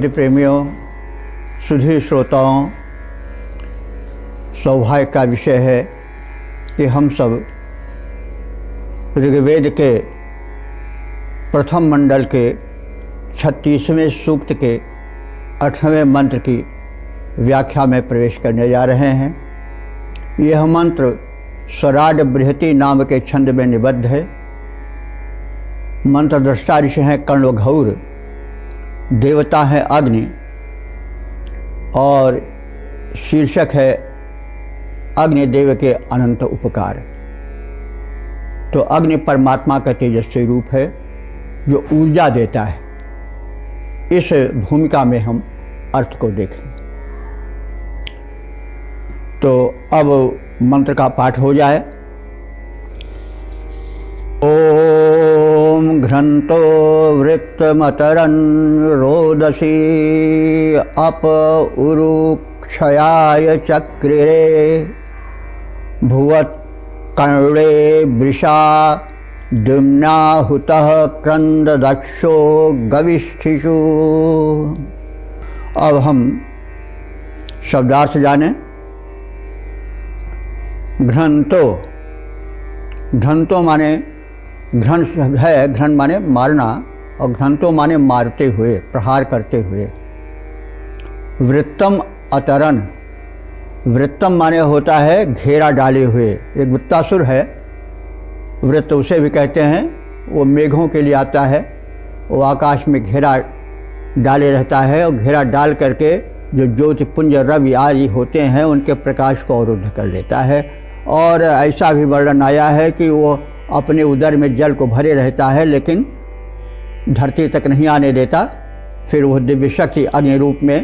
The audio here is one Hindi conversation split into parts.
वेद प्रेमियों, सुधी श्रोताओं, सौभाग्य का विषय है कि हम सब ऋग्वेद के प्रथम मंडल के 36वें सूक्त के 8वें मंत्र की व्याख्या में प्रवेश करने जा रहे हैं। यह मंत्र स्वराड बृहति नाम के छंद में निबद्ध है। मंत्र दृष्टा ऋषि हैं कर्ण व घौर, देवता है अग्नि और शीर्षक है अग्निदेव के अनंत उपकार। तो अग्नि परमात्मा का तेजस्वी रूप है जो ऊर्जा देता है। इस भूमिका में हम अर्थ को देखें तो अब मंत्र का पाठ हो जाए। ओम घ्रंतो वृत्तमतरन् रोदसी अप उरुक्षयाय चक्रिरे भुवत् कर्णे वृषा द्युम्नाहुतः क्रंददक्षो गविष्ठिषु। अब हम शब्दार्थ जानें। घ्रंतो, घ्रंतो माने घ्रन शब्द है, घ्रन माने मारना और घ्रंतो माने मारते हुए, प्रहार करते हुए। वृत्तम अतरन, वृत्तम माने होता है घेरा डाले हुए। एक वृत्तासुर है, वृत्त उसे भी कहते हैं, वो मेघों के लिए आता है। वो आकाश में घेरा डाले रहता है और घेरा डाल करके जो ज्योतिपुंज रवि आदि होते हैं उनके प्रकाश को अवरुद्ध कर लेता है। और ऐसा भी वर्णन आया है कि वो अपने उदर में जल को भरे रहता है लेकिन धरती तक नहीं आने देता। फिर वो दिव्य शक्ति अग्नि रूप में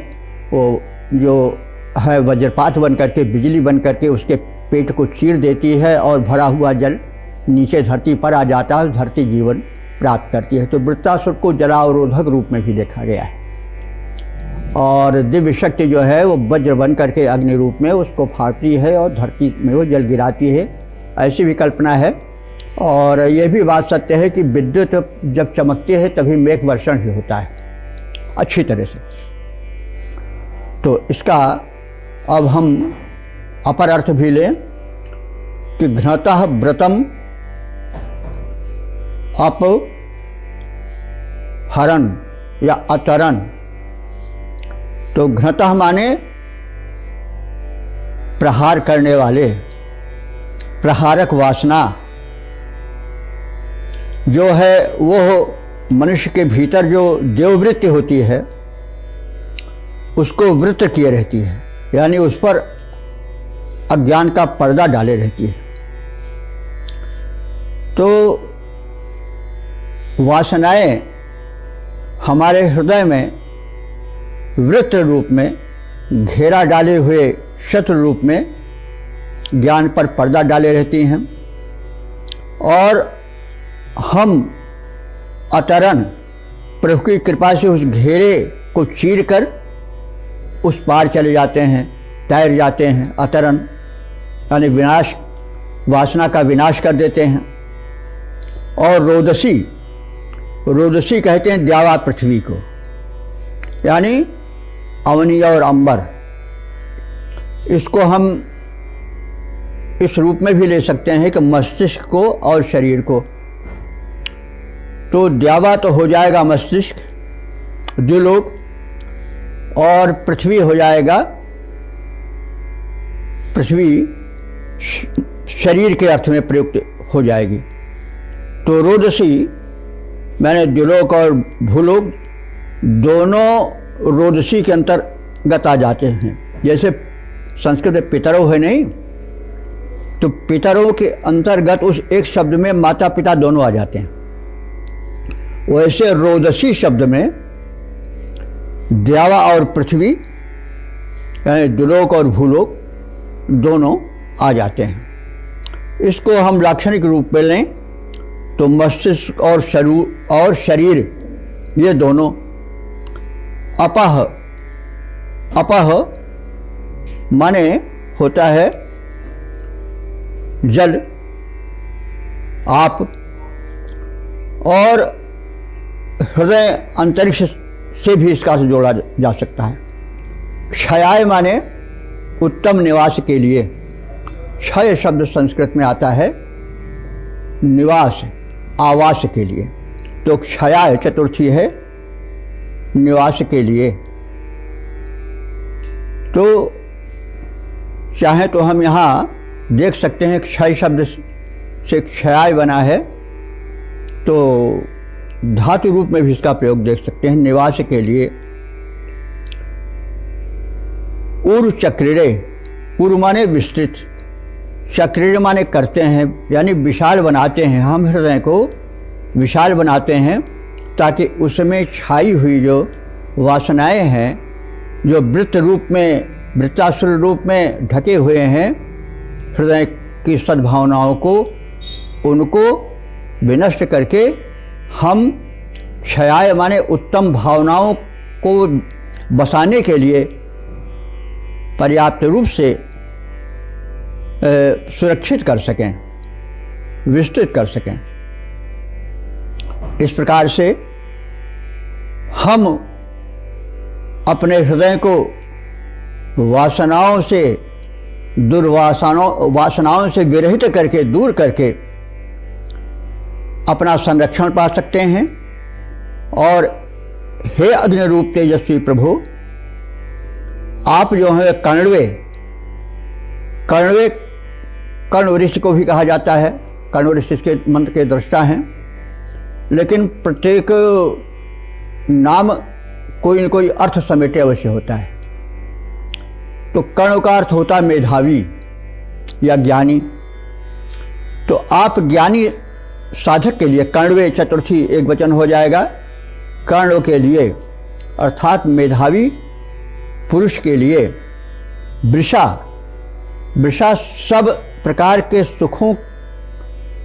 वो जो है वज्रपात बन करके, बिजली बन करके उसके पेट को चीर देती है और भरा हुआ जल नीचे धरती पर आ जाता है, धरती जीवन प्राप्त करती है। तो वृत्तासुर को जलावरोधक रूप में भी देखा गया है। और दिव्य शक्ति जो है वो वज्र बन करके अग्नि रूप में उसको फाड़ती है और धरती में वो जल गिराती है, ऐसी भी कल्पना है। और ये भी बात सत्य है कि विद्युत जब चमकती है तभी मेघ वर्षण भी होता है अच्छी तरह से। तो इसका अब हम अपर अर्थ भी लें कि घ्नतः व्रतम अप हरण या अतरन। तो घ्नतः माने प्रहार करने वाले, प्रहारक वासना जो है वो मनुष्य के भीतर जो देववृत्ति होती है उसको वृत्त किए रहती है, यानी उस पर अज्ञान का पर्दा डाले रहती है। तो वासनाएं हमारे हृदय में वृत्त रूप में, घेरा डाले हुए शत्रु रूप में ज्ञान पर पर्दा डाले रहती हैं। और हम अतरन प्रभु की कृपा से उस घेरे को चीर कर उस पार चले जाते हैं, तैर जाते हैं। अतरन यानी विनाश, वासना का विनाश कर देते हैं। और रोदसी, रोदसी कहते हैं द्यावा पृथ्वी को, यानी अवनी और अंबर। इसको हम इस रूप में भी ले सकते हैं कि मस्तिष्क को और शरीर को। तो द्यावा तो हो जाएगा मस्तिष्क, द्युलोक, और पृथ्वी हो जाएगा, पृथ्वी शरीर के अर्थ में प्रयुक्त हो जाएगी। तो रोदसी मैंने द्युलोक और भूलोक दोनों रोदसी के अंतर्गत आ जाते हैं। जैसे संस्कृत में पितरों है नहीं, तो पितरों के अंतर्गत उस एक शब्द में माता पिता दोनों आ जाते हैं। वैसे रोदसी शब्द में द्यावा और पृथ्वी यानी द्युलोक और भूलोक दोनों आ जाते हैं। इसको हम लाक्षणिक रूप में लें तो मस्तिष्क और शरीर ये दोनों अपह, अपह माने होता है जल, आप, और हृदय अंतरिक्ष से भी इसका अर्थ जोड़ा जा सकता है। क्षयाय माने उत्तम निवास के लिए। क्षय शब्द संस्कृत में आता है निवास, आवास के लिए, तो क्षयाय चतुर्थी है निवास के लिए। तो चाहे तो हम यहाँ देख सकते हैं क्षय शब्द से क्षयाय बना है, तो धातु रूप में भी इसका प्रयोग देख सकते हैं निवास के लिए। उर चक्रिरे, उर माने विस्तृत, चक्रिरे माने करते हैं, यानी विशाल बनाते हैं। हम हृदय को विशाल बनाते हैं ताकि उसमें छाई हुई जो वासनाएं हैं, जो वृत्त रूप में, वृत्तासुर रूप में ढके हुए हैं हृदय की सद्भावनाओं को, उनको विनष्ट करके हम क्षयाय माने उत्तम भावनाओं को बसाने के लिए पर्याप्त रूप से सुरक्षित कर सकें, विस्तृत कर सकें। इस प्रकार से हम अपने हृदय को वासनाओं से, वासनाओं से विरहित करके, दूर करके अपना संरक्षण पा सकते हैं। और हे अग्नि रूप तेजस्वी प्रभु, आप जो हैं कर्णवे, कर्ण ऋषि को भी कहा जाता है, कर्ण ऋषि के मंत्र के दृष्टा हैं, लेकिन प्रत्येक नाम कोई न कोई अर्थ समेटे अवश्य होता है। तो कर्ण का अर्थ होता है मेधावी या ज्ञानी। तो आप ज्ञानी साधक के लिए, कर्णवे चतुर्थी एक वचन हो जाएगा, कर्ण के लिए अर्थात मेधावी पुरुष के लिए। वृषा, वृषा सब प्रकार के सुखों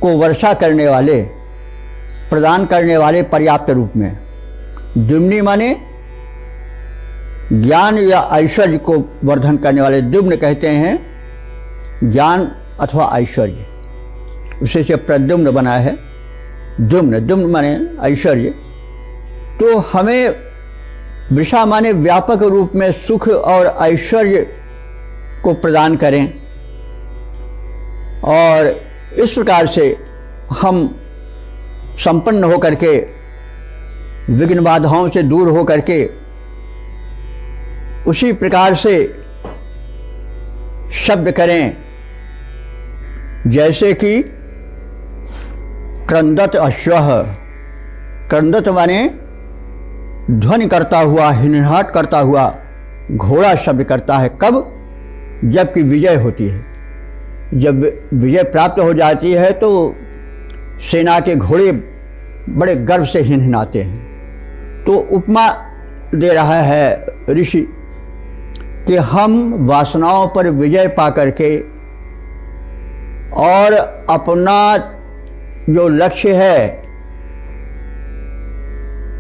को वर्षा करने वाले, प्रदान करने वाले पर्याप्त रूप में। द्युम्नि माने ज्ञान या ऐश्वर्य को वर्धन करने वाले, द्युम्न कहते हैं ज्ञान अथवा ऐश्वर्य, उसे से प्रद्युम्न बना है द्युम्न, द्युम्न माने ऐश्वर्य। तो हमें वृषा माने व्यापक रूप में सुख और ऐश्वर्य को प्रदान करें, और इस प्रकार से हम संपन्न होकर के, विघ्न बाधाओं से दूर होकर के, उसी प्रकार से शब्द करें जैसे कि क्रंदत अश्वः। क्रंदत माने ध्वनि करता हुआ, हिनहाट करता हुआ घोड़ा शब्द करता है। कब? जबकि विजय होती है। जब विजय प्राप्त हो जाती है तो सेना के घोड़े बड़े गर्व से हिनहिनाते हैं। तो उपमा दे रहा है ऋषि कि हम वासनाओं पर विजय पा करके और अपना जो लक्ष्य है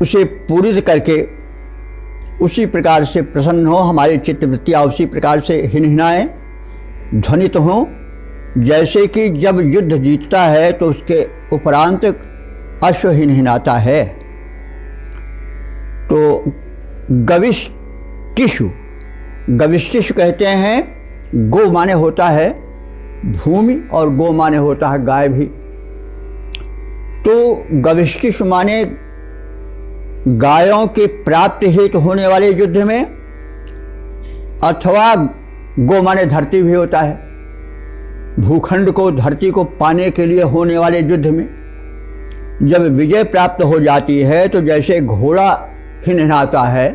उसे पूरित करके उसी प्रकार से प्रसन्न हो, हमारी चित्तवृत्तियाँ उसी प्रकार से हिनहिनाएं, ध्वनित हों, जैसे कि जब युद्ध जीतता है तो उसके उपरांत अश्व हिनहिनाता है। तो गविष्टिषु, गविष्टिषु कहते हैं, गो माने होता है भूमि और गो माने होता है गाय भी। तो गविष्टिषु माने गायों के प्राप्त हेतु होने वाले युद्ध में, अथवा गो माने धरती भी होता है, भूखंड को, धरती को पाने के लिए होने वाले युद्ध में जब विजय प्राप्त हो जाती है तो जैसे घोड़ा हिनहिनाता है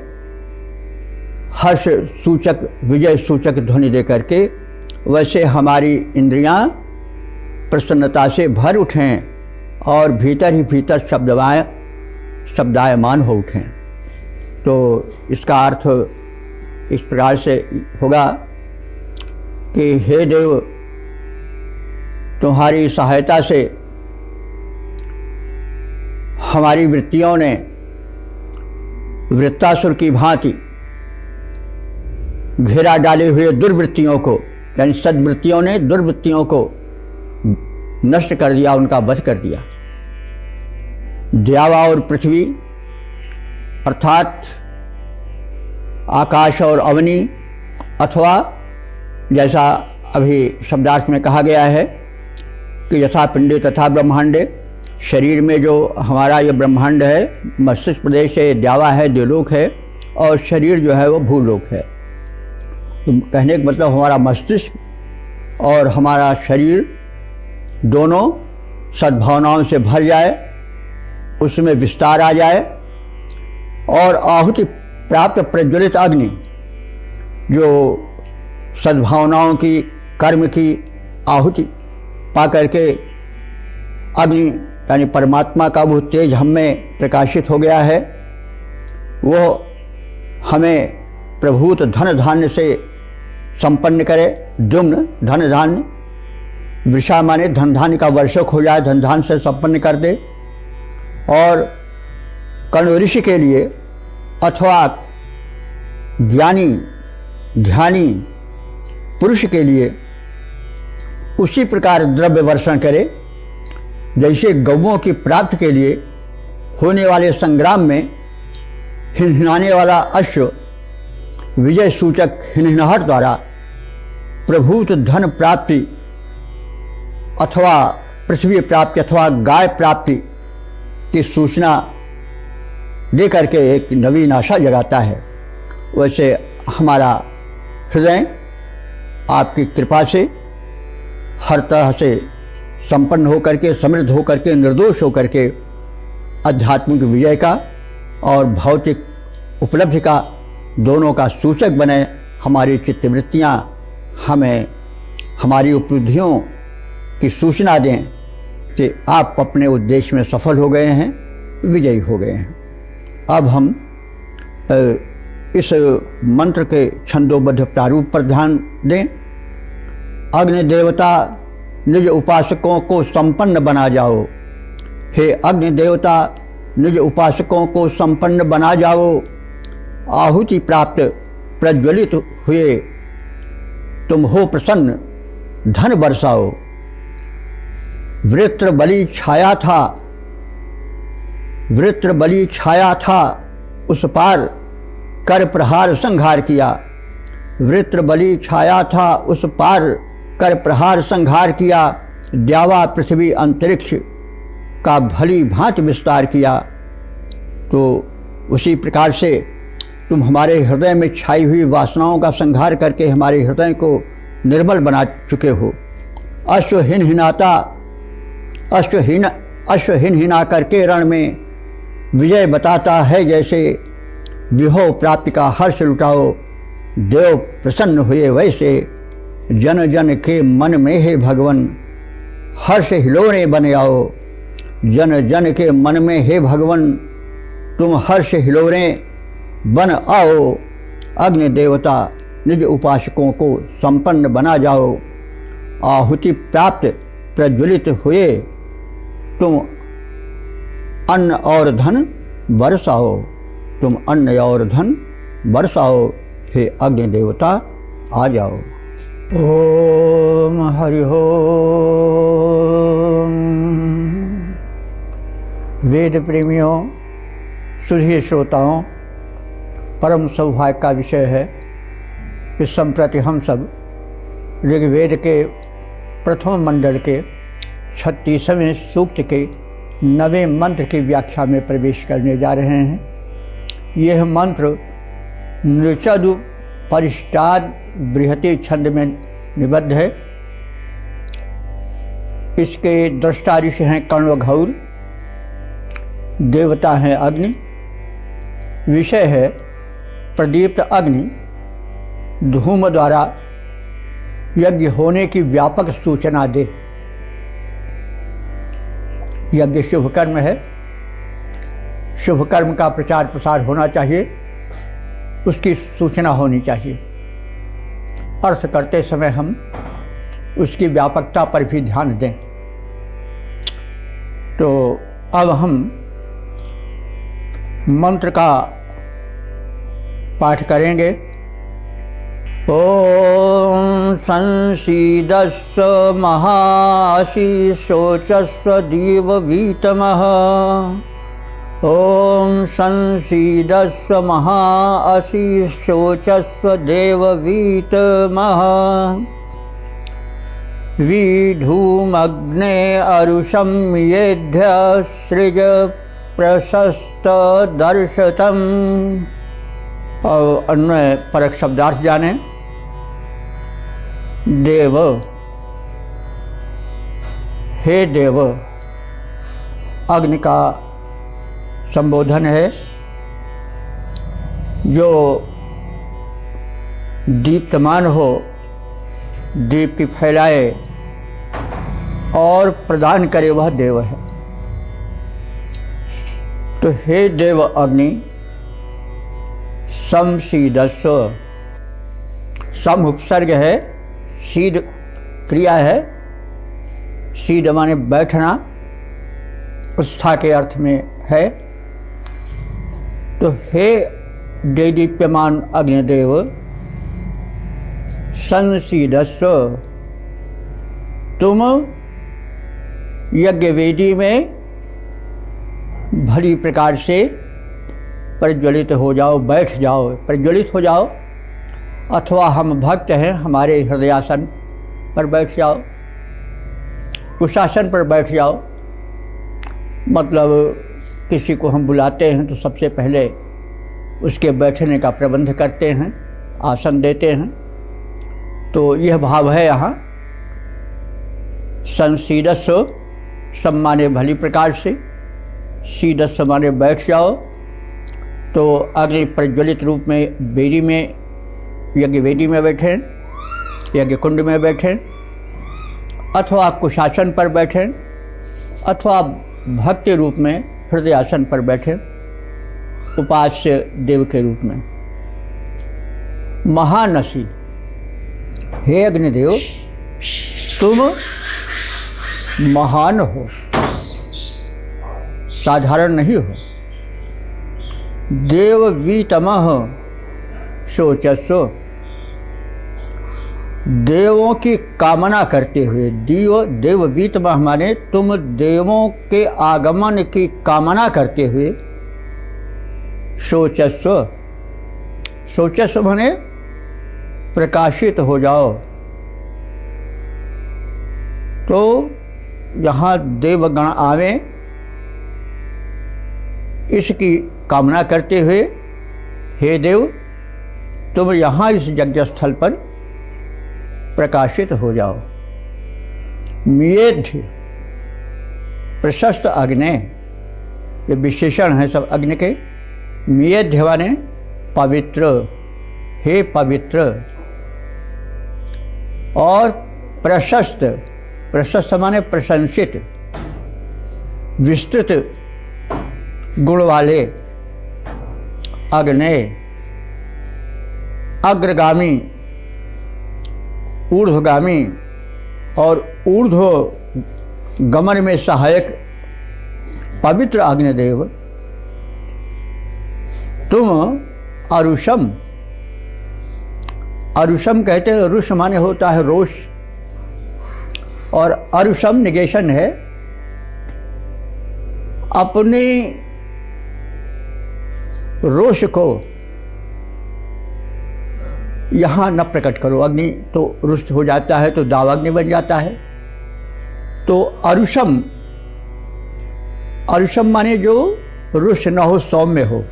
हर्ष सूचक, विजय सूचक ध्वनि दे करके, वैसे हमारी इंद्रियां प्रसन्नता से भर उठें और भीतर ही भीतर शब्दायमान हो उठें। तो इसका अर्थ इस प्रकार से होगा कि हे देव, तुम्हारी सहायता से हमारी वृत्तियों ने वृत्तासुर की भांति घेरा डाले हुए दुर्वृत्तियों को, यानी सद्वृत्तियों ने दुर्वृत्तियों को नष्ट कर दिया, उनका वध कर दिया। द्यावा और पृथ्वी अर्थात आकाश और अवनी, अथवा जैसा अभी शब्दार्थ में कहा गया है कि यथा पिंडे तथा ब्रह्मांडे, शरीर में जो हमारा ये ब्रह्मांड है, मस्तिष्क प्रदेश है, द्यावा है, द्युलोक है, और शरीर जो है वो भूलोक है। तो कहने का मतलब हमारा मस्तिष्क और हमारा शरीर दोनों सद्भावनाओं से भर जाए, उसमें विस्तार आ जाए, और आहुति प्राप्त प्रज्वलित अग्नि जो सद्भावनाओं की, कर्म की आहुति पा करके अग्नि यानी परमात्मा का वो तेज हम में प्रकाशित हो गया है, वो हमें प्रभूत धन धान्य से संपन्न करे। द्युम्न धन धान्य, वृषा माने धन धान्य का वर्षक हो जाए, धन धान्य से संपन्न कर दे। और कण्व ऋषि के लिए अथवा ज्ञानी ध्यानी पुरुष के लिए उसी प्रकार द्रव्य वर्षण करे जैसे गौओं की प्राप्ति के लिए होने वाले संग्राम में हिनहिनाने वाला अश्व विजय सूचक हिनहिनाहट द्वारा प्रभूत धन प्राप्ति अथवा पृथ्वी प्राप्ति अथवा गाय प्राप्ति की सूचना दे करके एक नवीन आशा जगाता है, वैसे हमारा हृदय आपकी कृपा से हर तरह से संपन्न होकर के, समृद्ध होकर के, निर्दोष होकर के आध्यात्मिक विजय का और भौतिक उपलब्धि का दोनों का सूचक बने। हमारी चित्तवृत्तियाँ हमें हमारी उपलब्धियों की सूचना दें कि आप अपने उद्देश्य में सफल हो गए हैं, विजयी हो गए हैं। अब हम इस मंत्र के छंदोबद्ध प्रारूप पर ध्यान दें। अग्नि देवता निज उपासकों को संपन्न बना जाओ, हे अग्नि देवता निज उपासकों को संपन्न बना जाओ। आहुति प्राप्त प्रज्वलित हुए तुम हो प्रसन्न, धन बरसाओ। वृत्र बलि छाया था, वृत्र बलि छाया था, उस पार कर प्रहार संहार किया। वृत्र बलि छाया था, उस पार कर प्रहार संहार किया। द्यावा पृथ्वी अंतरिक्ष का भली भांति विस्तार किया। तो उसी प्रकार से तुम हमारे हृदय में छाई हुई वासनाओं का संहार करके हमारे हृदय को निर्मल बना चुके हो। अश्वहीन हिनाता, अश्वहीन हिना करके रण में विजय बताता है जैसे। विहो प्राप्ति का हर्ष लुटाओ, देव प्रसन्न हुए वैसे। जन जन के मन में है भगवन, हर्ष हिलोरे बन आओ। जन जन के मन में है भगवन, तुम हर्ष हिलोरे बन आओ। अग्नि देवता निज उपासकों को संपन्न बना जाओ। आहुति प्राप्त प्रज्वलित हुए तुम अन्न और धन बरसाओ। तुम अन्न और धन बरसाओ, हे अग्नि देवता आ जाओ। ओम हरि ओम। वेद प्रेमियों, सुधीर श्रोताओं, परम सौभाग्य का विषय है कि संप्रति हम सब ऋग्वेद के प्रथम मंडल के 36वें सूक्त के 9वें मंत्र की व्याख्या में प्रवेश करने जा रहे हैं। यह मंत्र नृचदु परिष्टाद बृहति छंद में निबद्ध है। इसके दृष्टा ऋषि हैं कण्वघौर, देवता हैं अग्नि। विषय है प्रदीप्त अग्नि धूम द्वारा यज्ञ होने की व्यापक सूचना दे। यज्ञ शुभ कर्म है, शुभ कर्म का प्रचार प्रसार होना चाहिए, उसकी सूचना होनी चाहिए। अर्थ करते समय हम उसकी व्यापकता पर भी ध्यान दें। तो अब हम मंत्र का पाठ करेंगे। ओम संसीदस्व महासी शोचस्व दीववीतमः ओम संसीदस्व महाअशिशोचस्व देववीतमः विधूमग्ने अरुषं येध्य सृज प्रशस्त दर्शतम। और अन्वय परक शब्दार्थ जाने। देव, हे देव, अग्नि का संबोधन है जो दीप्तमान हो, दीप्ति फैलाए और प्रदान करे, वह देव है। तो हे देव अग्नि, समसीदस्व, सम उपसर्ग है, सीद क्रिया है। सीद माने बैठना, उस्था के अर्थ में है। तो हे देदीप्यमान अग्निदेव, संसीदस्व, तुम यज्ञवेदी में भली प्रकार से प्रज्वलित हो जाओ, बैठ जाओ, प्रज्वलित हो जाओ। अथवा हम भक्त हैं, हमारे हृदयासन पर बैठ जाओ, कुशासन पर बैठ जाओ। मतलब किसी को हम बुलाते हैं तो सबसे पहले उसके बैठने का प्रबंध करते हैं, आसन देते हैं। तो यह भाव है यहाँ। संसीदस्व, सम्माने भली प्रकार से, सीदस्व माने बैठ जाओ। तो अग्नि प्रज्वलित रूप में वेदी में, यज्ञ वेदी में बैठें, यज्ञ कुंड में बैठें, अथवा कुशासन पर बैठें, अथवा भक्ति रूप में हृदयासन पर बैठें, उपास्य देव के रूप में। महानसी, हे अग्निदेव, तुम महान हो, साधारण नहीं हो। देववीतमः शोचस्व, देवों की कामना करते हुए। देववीतमः माने तुम देवों के आगमन की कामना करते हुए। शोचस्व, शोचस्व माने प्रकाशित हो जाओ। तो यहाँ देवगण आवे, इसकी कामना करते हुए, हे देव, तुम यहाँ इस यज्ञ स्थल पर प्रकाशित हो जाओ। मेध्य, प्रशस्त अग्नि, ये विशेषण है सब अग्नि के। मेध्य माने पवित्र, हे पवित्र। और प्रशस्त, प्रशस्त माने प्रशंसित, विस्तृत गुण वाले अग्नि, अग्रगामी, ऊर्ध्वगामी और ऊर्ध्व गमन में सहायक पवित्र अग्निदेव, तुम अरुषम, अरुषम कहते हैं, रुष माने होता है रोष, और अरुषम निगेशन है। अपने रोष को यहाँ न प्रकट करो। अग्नि तो रुष्ट हो जाता है तो दावाग्नि बन जाता है। तो अरुषम, अरुषम माने जो रुष्ट न हो, सौम्य हो,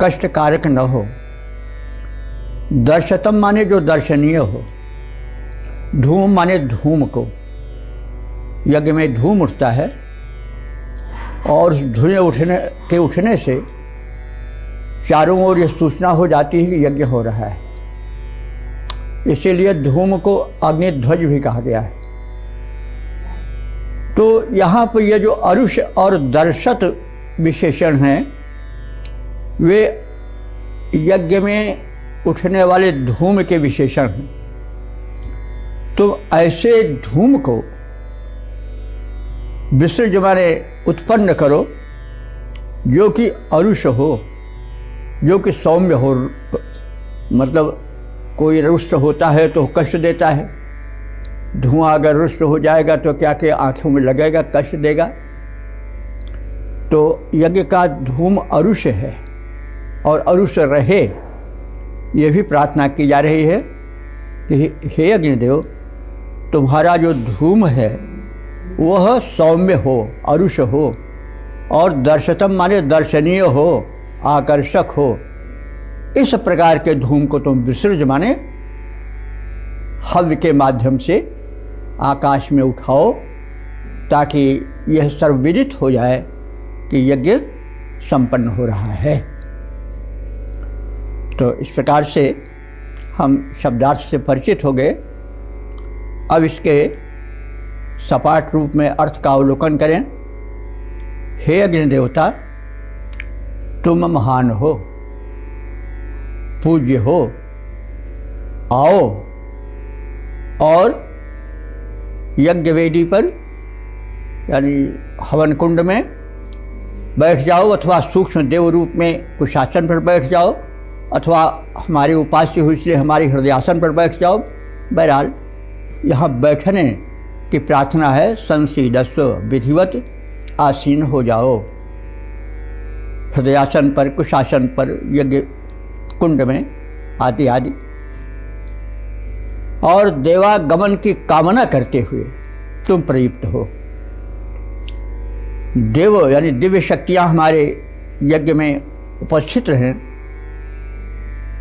कष्टकारक न हो। दर्शतम माने जो दर्शनीय हो। धूम माने धूम को, यज्ञ में धूम उठता है और धुएं उठने से चारों ओर यह सूचना हो जाती है कि यज्ञ हो रहा है। इसीलिए धूम को अग्निध्वज भी कहा गया है। तो यहाँ पर ये जो अरुष और दर्शत विशेषण हैं, वे यज्ञ में उठने वाले धूम के विशेषण हैं। तो ऐसे धूम को विसर्ज माने उत्पन्न करो, जो कि अरुष हो, जो कि सौम्य हो। मतलब कोई रुष्ट होता है तो कष्ट देता है। धुआं अगर रुष्ट हो जाएगा तो क्या आंखों में लगेगा, कष्ट देगा। तो यज्ञ का धूम अरुष है और अरुष रहे, ये भी प्रार्थना की जा रही है कि हे अग्निदेव, तुम्हारा जो धूम है वह सौम्य हो, अरुष हो, और दर्शतम माने दर्शनीय हो, आकर्षक हो। इस प्रकार के धूम को तुम विसर्ज माने हव्य के माध्यम से आकाश में उठाओ, ताकि यह सर्वविदित हो जाए कि यज्ञ संपन्न हो रहा है। तो इस प्रकार से हम शब्दार्थ से परिचित हो गए। अब इसके सपाट रूप में अर्थ का अवलोकन करें। हे अग्निदेवता, तुम महान हो, पूज्य हो, आओ और यज्ञ वेदी पर यानी हवन कुंड में बैठ जाओ, अथवा सूक्ष्म देव रूप में कुछ आसन पर बैठ जाओ, अथवा हमारे उपास्य हुई इसलिए हमारे हृदयासन पर बैठ जाओ। बहरहाल यहाँ बैठने की प्रार्थना है। संसीदस्व, विधिवत आसीन हो जाओ, हृदयासन पर, कुशासन पर, यज्ञ कुंड में, आदि आदि। और देवागमन की कामना करते हुए तुम प्रयुक्त हो। देव यानी दिव्य शक्तियाँ हमारे यज्ञ में उपस्थित रहें,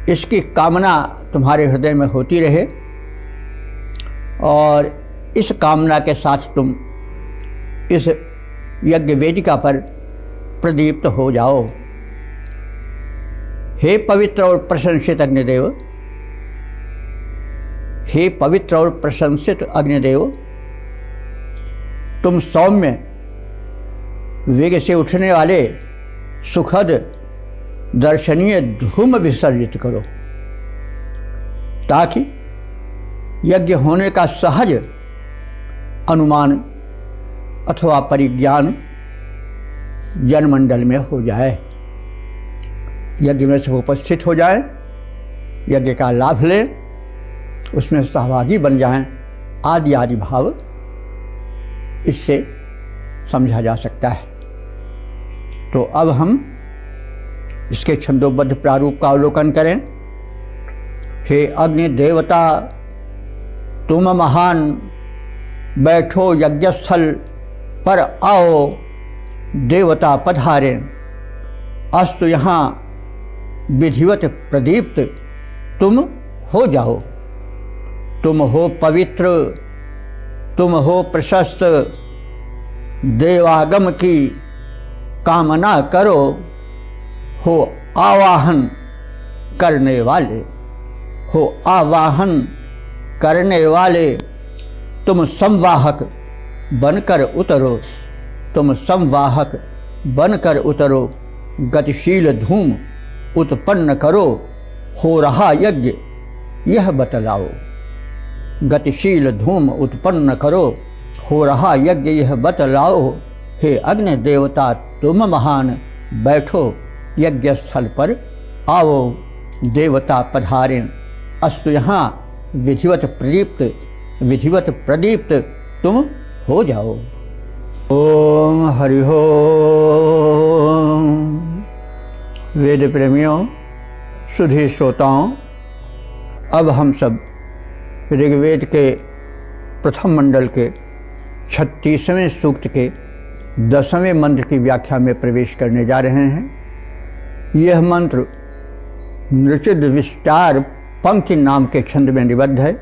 इसकी कामना तुम्हारे हृदय में होती रहे, और इस कामना के साथ तुम इस यज्ञ वेदिका पर प्रदीप्त हो जाओ। हे पवित्र और प्रशंसित अग्निदेव, हे पवित्र और प्रशंसित अग्निदेव, तुम सौम्य वेग से उठने वाले सुखद दर्शनीय धूम विसर्जित करो, ताकि यज्ञ होने का सहज अनुमान अथवा परिज्ञान जनमंडल में हो जाए। यज्ञ में सब उपस्थित हो जाएं, यज्ञ का लाभ लें, उसमें सहभागी बन जाएं, आदि आदि भाव इससे समझा जा सकता है। तो अब हम इसके छंदोबद्ध प्रारूप का अवलोकन करें। हे अग्नि देवता, तुम महान, बैठो यज्ञस्थल पर, आओ देवता पधारें। अस्तु यहाँ विधिवत प्रदीप्त तुम हो जाओ। तुम हो पवित्र, तुम हो प्रशस्त, देवागम की कामना करो, हो आवाहन करने वाले, हो आवाहन करने वाले। तुम संवाहक बनकर उतरो, तुम संवाहक बनकर उतरो। गतिशील धूम उत्पन्न करो, हो रहा यज्ञ यह बतलाओ। गतिशील धूम उत्पन्न करो, हो रहा यज्ञ यह बतलाओ। हे अग्नि देवता, तुम महान, बैठो यज्ञ स्थल पर, आओ देवता पधारें। अस्तु यहाँ विधिवत प्रदीप्त तुम हो जाओ। ओम हरि ओम। वेद प्रेमियों, सुधी श्रोताओं, अब हम सब ऋग्वेद के प्रथम मंडल के 36वें सूक्त के 10वें मंत्र की व्याख्या में प्रवेश करने जा रहे हैं। यह मंत्र नृचिद विस्तार पंक्ति नाम के छंद में निबद्ध है।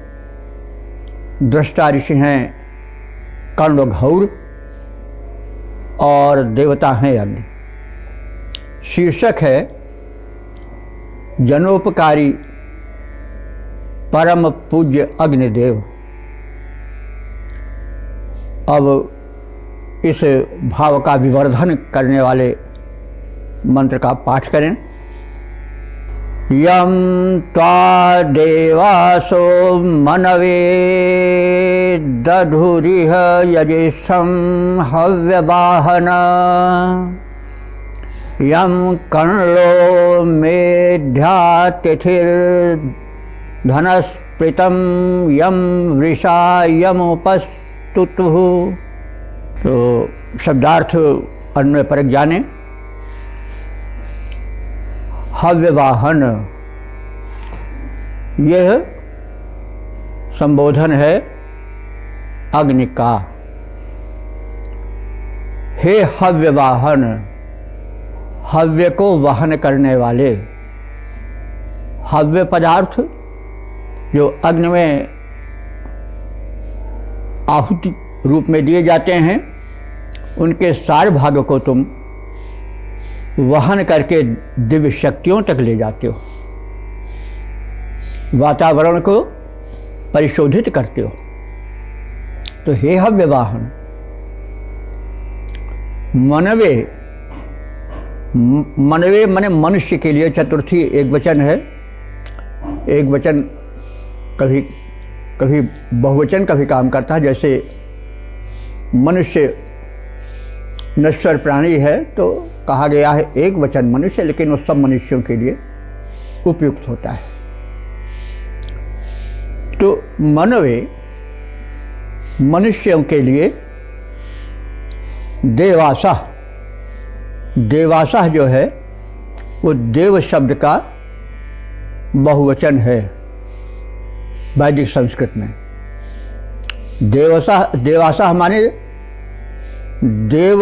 दृष्टा ऋषि हैं कर्णघौर और देवता हैं अग्नि। शीर्षक है जनोपकारी परम पूज्य अग्निदेव। अब इस भाव का विवर्धन करने वाले मंत्र का पाठ करें। यम त्वा देवासो मनवे दधुरिह यजेशं हव्यवाहन। यम कर्णो मेध्यातिथिर्धनस्पृतं यम वृषा यमुपस्तुतुः। तो शब्दार्थ अन्वय परक जाने। हव्यवाहन, यह संबोधन है अग्नि का। हे हव्यवाहन, हव्य को वहन करने वाले। हव्य पदार्थ जो अग्नि में आहुति रूप में दिए जाते हैं, उनके सारे भाग को तुम वहन करके दिव्य शक्तियों तक ले जाते हो, वातावरण को परिशोधित करते हो। तो हे हव्यवाहन, मनवे, मनवे माने मनुष्य के लिए चतुर्थी एक वचन है। एक वचन कभी कभी बहुवचन का भी काम करता है। जैसे मनुष्य नश्वर प्राणी है तो कहा गया है एक वचन मनुष्य, लेकिन वो सब मनुष्यों के लिए उपयुक्त होता है। तो मनवे मनुष्यों के लिए देवासा, देवासा जो है वो देव शब्द का बहुवचन है वैदिक संस्कृत में। देवसा, देवासा माने देव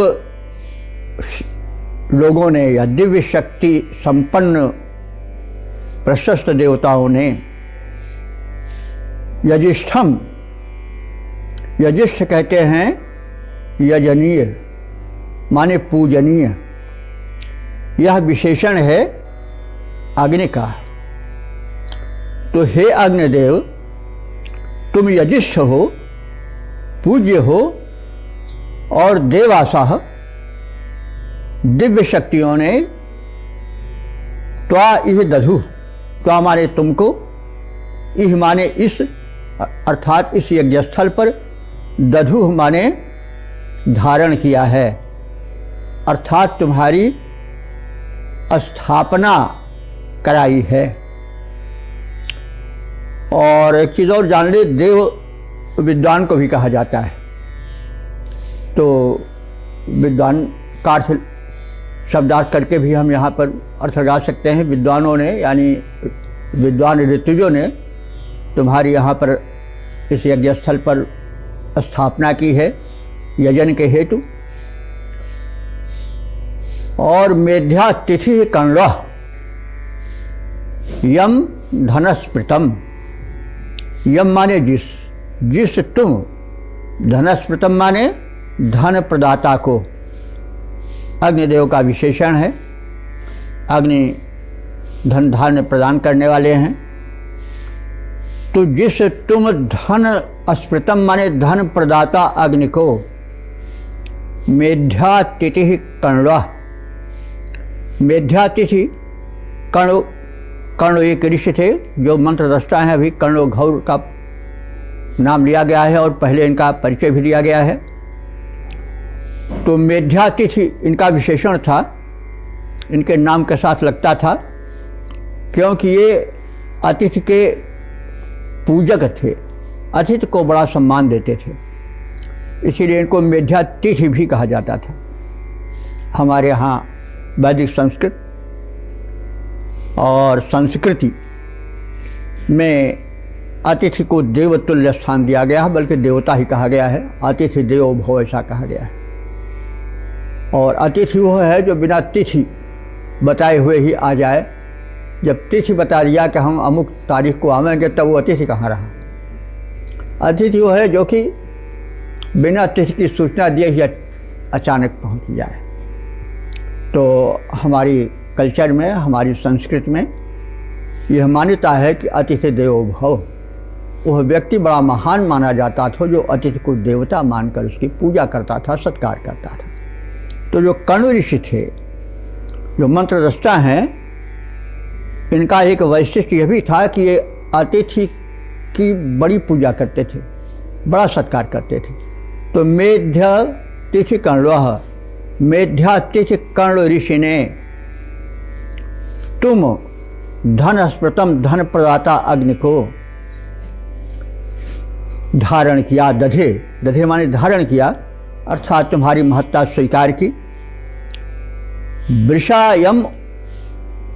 लोगों ने या दिव्य शक्ति संपन्न प्रशस्त देवताओं ने यजिष्ठम, यजिष्ठ कहते हैं यजनीय माने पूजनीय, यह विशेषण है अग्नि का। तो हे अग्निदेव, तुम यजिष्ठ हो, पूज्य हो और देवासा दिव्य शक्तियों ने त्वा इह दधु, त्वा माने तुमको, इह माने इस, अर्थात इस यज्ञस्थल पर, दधु माने धारण किया है, अर्थात तुम्हारी स्थापना कराई है। और एक चीज़ और जान ले, देव विद्वान को भी कहा जाता है। तो विद्वान का अर्थ शब्दार्थ करके भी हम यहाँ पर अर्थ लगा सकते हैं। विद्वानों ने यानी विद्वान ऋतुजों ने तुम्हारी यहाँ पर इस यज्ञस्थल पर स्थापना की है यजन के हेतु। और मेध्या तिथि कण्व यम धनस्पृतम, यम माने जिस, जिस तुम, धनस्पृतम माने धन प्रदाता को, अग्निदेव का विशेषण है। अग्नि धन धान्य प्रदान करने वाले हैं। तो जिस तुम धन स्पृतम माने धन प्रदाता अग्नि को, मेध्यातिथि कण्व, मेध्यातिथि कण्व, कण्व एक ऋषि थे जो मंत्रद्रष्टा हैं। अभी कण्व घौर का नाम लिया गया है और पहले इनका परिचय भी दिया गया है। तो मेध्यातिथि इनका विशेषण था, इनके नाम के साथ लगता था, क्योंकि ये अतिथि के पूजक थे, अतिथि को बड़ा सम्मान देते थे, इसीलिए इनको मेध्यातिथि भी कहा जाता था। हमारे यहाँ वैदिक संस्कृत और संस्कृति में अतिथि को देवतुल्य स्थान दिया गया है, बल्कि देवता ही कहा गया है। अतिथि देवो भव ऐसा कहा गया है। और अतिथि वो है जो बिना तिथि बताए हुए ही आ जाए। जब तिथि बता दिया कि हम अमुक तारीख को आवेंगे, तब वो अतिथि कहाँ रहा। अतिथि वो है जो कि बिना तिथि की सूचना दिए ही अचानक पहुँच जाए। तो हमारी कल्चर में, हमारी संस्कृति में यह मान्यता है कि अतिथि देवो भव, वह व्यक्ति बड़ा महान माना जाता था जो अतिथि को देवता मानकर उसकी पूजा करता था, सत्कार करता था। तो जो कण्व ऋषि थे, जो मंत्रद्रष्टा हैं, इनका एक वैशिष्ट्य यह भी था कि ये अतिथि की बड़ी पूजा करते थे, बड़ा सत्कार करते थे। तो मेध्य तिथि कण्व, मेध्यातिथि कण्व ऋषि ने तुम धन स्मृतम धन प्रदाता अग्नि को धारण किया। दधे, दधे माने धारण किया, अर्थात तुम्हारी महत्ता स्वीकार की,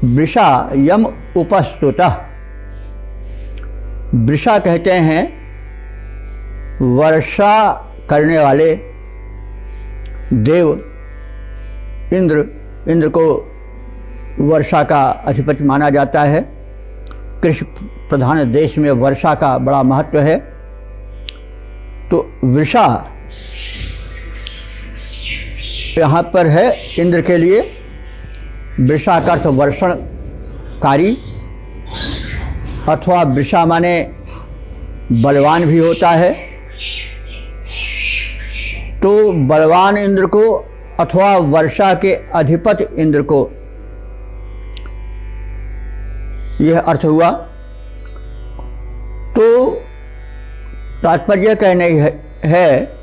वृषायम उपस्तुतः। वृषा कहते हैं वर्षा करने वाले देव। इंद्र को वर्षा का अधिपति माना जाता है। कृषि प्रधान देश में वर्षा का बड़ा महत्व है। तो वृषा यहाँ पर है इंद्र के लिए। वृषा का अर्थ वर्षणकारी, अथवा वृषा माने बलवान भी होता है। तो बलवान इंद्र को अथवा वर्षा के अधिपति इंद्र को यह अर्थ हुआ। तो तात्पर्य कहने है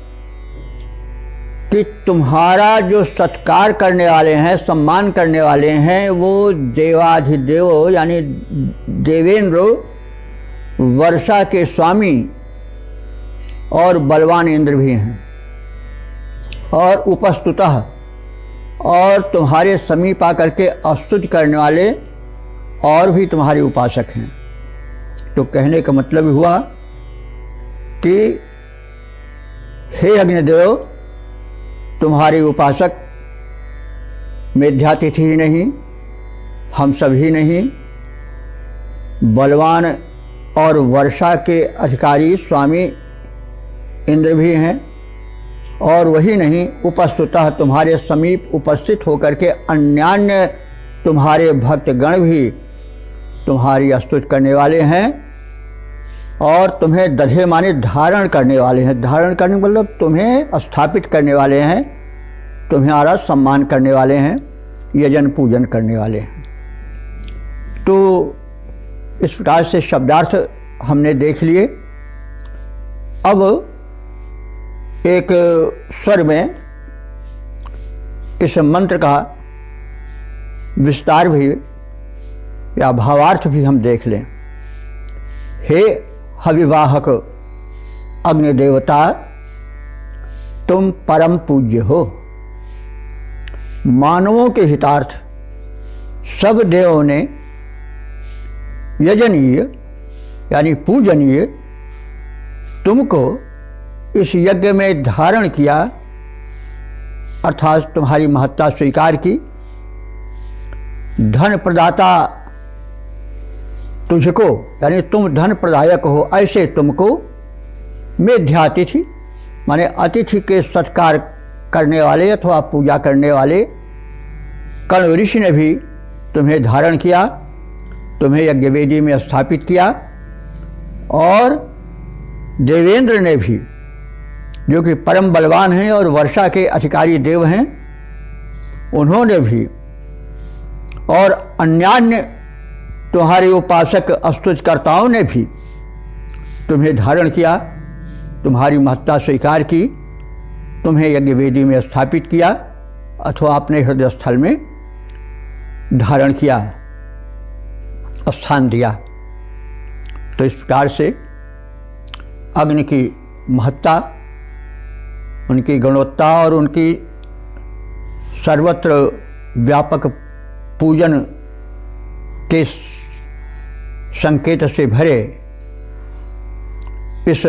कि तुम्हारा जो सत्कार करने वाले हैं, सम्मान करने वाले हैं, वो देवाधिदेव यानी देवेंद्र, वर्षा के स्वामी और बलवान इंद्र भी हैं। और उपस्तुतः, और तुम्हारे समीप आकर के स्तुति करने वाले और भी तुम्हारे उपासक हैं। तो कहने का मतलब हुआ कि हे अग्निदेव, तुम्हारे उपासक मेध्यातिथि ही नहीं, हम सभी नहीं, बलवान और वर्षा के अधिकारी स्वामी इंद्र भी हैं। और वही नहीं, उपस्तुतः, तुम्हारे समीप उपस्थित होकर के अन्यान्य तुम्हारे भक्तगण भी तुम्हारी स्तुति करने वाले हैं और तुम्हें दधे माने धारण करने वाले हैं। धारण करने मतलब तुम्हें स्थापित करने वाले हैं, तुम्हारा सम्मान करने वाले हैं, यजन पूजन करने वाले हैं। तो इस प्रकार से शब्दार्थ हमने देख लिए। अब एक स्वर में इस मंत्र का विस्तार भी या भावार्थ भी हम देख लें। हे हविवाहक अग्निदेवता, तुम परम पूज्य हो। मानवों के हितार्थ सब देवों ने यजनीय यानी पूजनीय तुमको इस यज्ञ में धारण किया, अर्थात तुम्हारी महत्ता स्वीकार की। धन प्रदाता तुझको यानी तुम धन प्रदायक हो, ऐसे तुमको मेध्यातिथि माने अतिथि के सत्कार करने वाले अथवा पूजा करने वाले कण्व ऋषि ने भी तुम्हें धारण किया, तुम्हें यज्ञवेदी में स्थापित किया। और देवेंद्र ने भी, जो कि परम बलवान हैं और वर्षा के अधिकारी देव हैं, उन्होंने भी और अन्यान्य तुम्हारे उपासक स्तुतिकर्ताओं ने भी तुम्हें धारण किया, तुम्हारी महत्ता स्वीकार की, तुम्हें यज्ञवेदी में स्थापित किया अथवा अपने हृदय स्थल में धारण किया, स्थान दिया। तो इस प्रकार से अग्नि की महत्ता, उनकी गुणवत्ता और उनकी सर्वत्र व्यापक पूजन के संकेत से भरे इस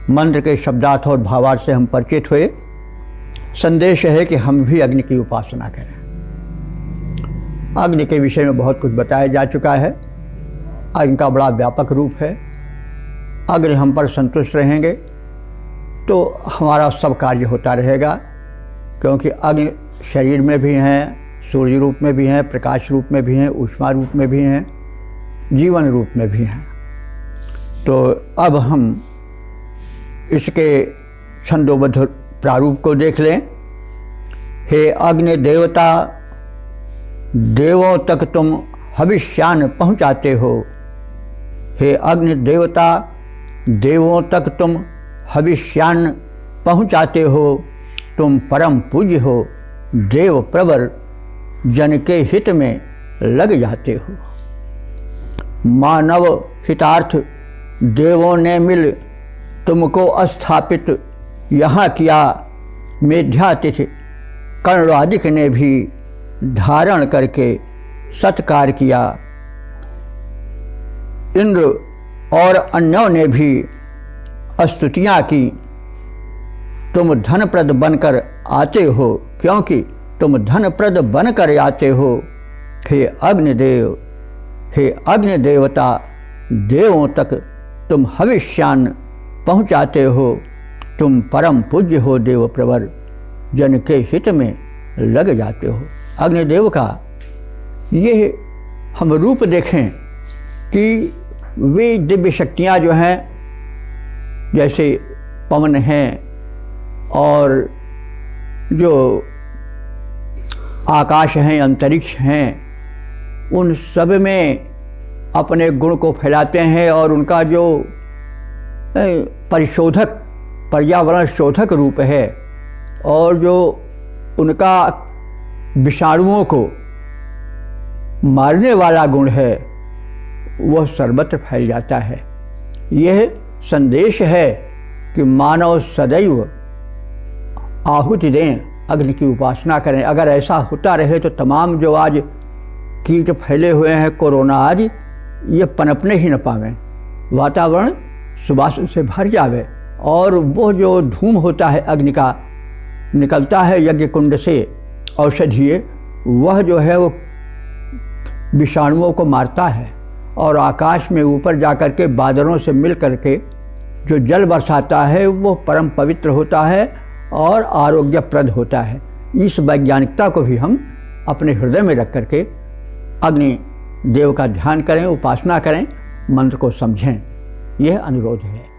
मंत्र के शब्दार्थ और भावार्थ से हम परिचित हुए। संदेश है कि हम भी अग्नि की उपासना करें। अग्नि के विषय में बहुत कुछ बताया जा चुका है। अग्नि का बड़ा व्यापक रूप है। अग्नि हम पर संतुष्ट रहेंगे तो हमारा सब कार्य होता रहेगा, क्योंकि अग्नि शरीर में भी हैं, सूर्य रूप में भी हैं, प्रकाश रूप में भी हैं, ऊष्मा रूप में भी हैं, जीवन रूप में भी हैं। तो अब हम इसके छंदोबद्ध प्रारूप को देख लें। हे अग्नि देवता, देवों तक तुम हविष्यान पहुँचाते हो। हे अग्नि देवता, देवों तक तुम हविष्यान पहुँचाते हो। तुम परम पूज्य हो, देव प्रवर जन के हित में लग जाते हो। मानव हितार्थ देवों ने मिल तुमको स्थापित यहाँ किया। मेध्यातिथि कर्णादिक ने भी धारण करके सत्कार किया। इंद्र और अन्यों ने भी स्तुतियाँ की। तुम धनप्रद बनकर आते हो, क्योंकि तुम धनप्रद बनकर आते हो। हे अग्निदेव, हे अग्नि देवता, देवों तक तुम हविष्यान्न पहुँचाते हो। तुम परम पूज्य हो देव प्रवर, जन के हित में लग जाते हो। अग्निदेव का ये हम रूप देखें कि वे दिव्य शक्तियाँ जो हैं, जैसे पवन हैं और जो आकाश हैं, अंतरिक्ष हैं, उन सब में अपने गुण को फैलाते हैं और उनका जो परिशोधक, पर्यावरण शोधक रूप है और जो उनका विषाणुओं को मारने वाला गुण है, वह सर्वत्र फैल जाता है। यह संदेश है कि मानव सदैव आहुति दें, अग्नि की उपासना करें। अगर ऐसा होता रहे तो तमाम जो आज कीट फैले हुए हैं, कोरोना आज, ये पनपने ही न पावें, वातावरण सुबास से भर जावे और वो जो धूम होता है अग्नि का, निकलता है यज्ञ कुंड से औषधीय, वह जो है वो विषाणुओं को मारता है और आकाश में ऊपर जाकर के बादलों से मिल करके जो जल बरसाता है वो परम पवित्र होता है और आरोग्यप्रद होता है। इस वैज्ञानिकता को भी हम अपने हृदय में रख करके अग्नि देव का ध्यान करें, उपासना करें, मंत्र को समझें, यह अनुरोध है।